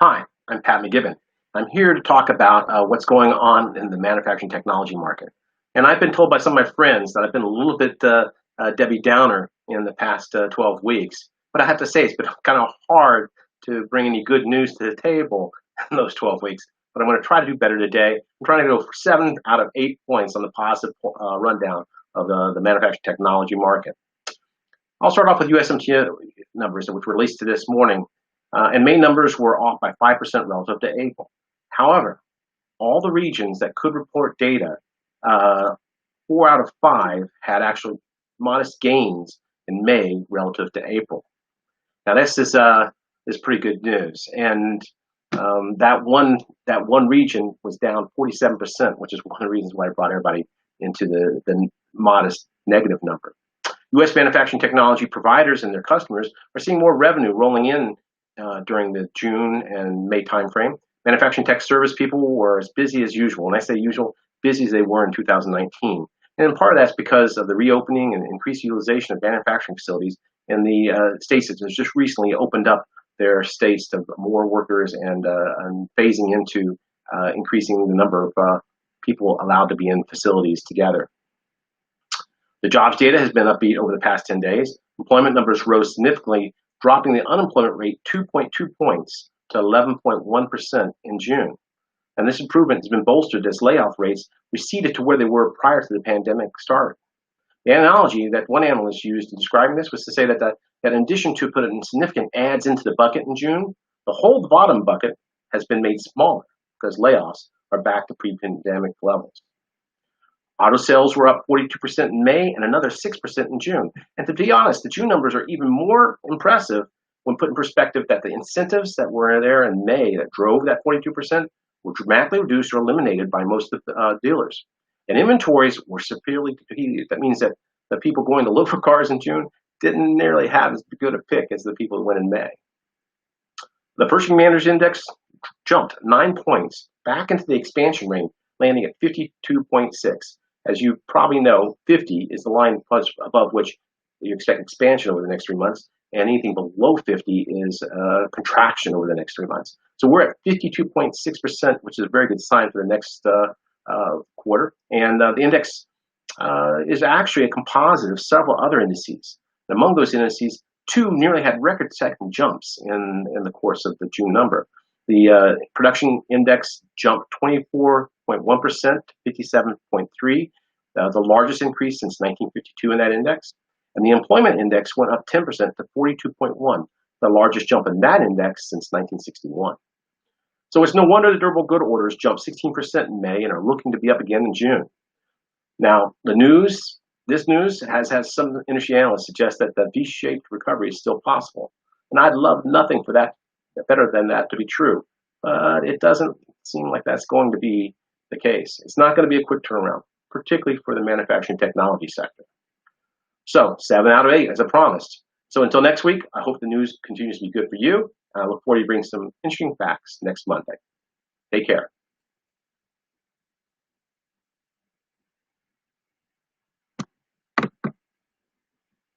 Hi, I'm Pat McGibbon. I'm here to talk about what's going on in the manufacturing technology market. And I've been told by some of my friends that I've been a little bit Debbie Downer in the past 12 weeks. But I have to say, it's been kind of hard to bring any good news to the table in those 12 weeks. But I'm going to try to do better today. I'm trying to go for 7 out of 8 points on the positive rundown of the manufacturing technology market. I'll start off with USMT numbers, which were released this morning, and May numbers were off by 5% relative to April. However, all the regions that could report data, 4 out of 5 had actually modest gains in May relative to April. Now this is pretty good news, and that one region was down 47%, which is one of the reasons why I brought everybody into the modest negative number. U.S. manufacturing technology providers and their customers are seeing more revenue rolling in during the June and May timeframe. Manufacturing tech service people were as busy as usual. And I say usual, busy as they were in 2019. And part of that's because of the reopening and increased utilization of manufacturing facilities in the states that just recently opened up their states to more workers and phasing into increasing the number of people allowed to be in facilities together. The jobs data has been upbeat over the past 10 days. Employment numbers rose significantly, dropping the unemployment rate 2.2 points to 11.1% in June. And this improvement has been bolstered as layoff rates receded to where they were prior to the pandemic start. The analogy that one analyst used in describing this was to say that in addition to putting significant adds into the bucket in June, the whole bottom bucket has been made smaller because layoffs are back to pre-pandemic levels. Auto sales were up 42% in May and another 6% in June. And to be honest, the June numbers are even more impressive when put in perspective that the incentives that were there in May that drove that 42% were dramatically reduced or eliminated by most of the dealers. And inventories were severely depleted. That means that the people going to look for cars in June didn't nearly have as good a pick as the people who went in May. The Purchasing Managers Index jumped 9 points back into the expansion range, landing at 52.6. As you probably know, 50 is the line above which you expect expansion over the next 3 months, and anything below 50 is contraction over the next 3 months. So we're at 52.6%, which is a very good sign for the next quarter. And the index is actually a composite of several other indices. And among those indices, 2 nearly had record-setting jumps in the course of the June number. The production index jumped 24.1% to 57.3, the largest increase since 1952 in that index. And the employment index went up 10% to 42.1, the largest jump in that index since 1961. So it's no wonder the durable good orders jumped 16% in May and are looking to be up again in June. Now, this news has some industry analysts suggest that the V-shaped recovery is still possible. And I'd love nothing for that better than that to be true, but it doesn't seem like that's going to be the case. It's not going to be a quick turnaround, particularly for the manufacturing technology sector. So 7 out of 8, as I promised. So until next week, I hope the news continues to be good for you. I look forward to bringing some interesting facts next Monday. Take care.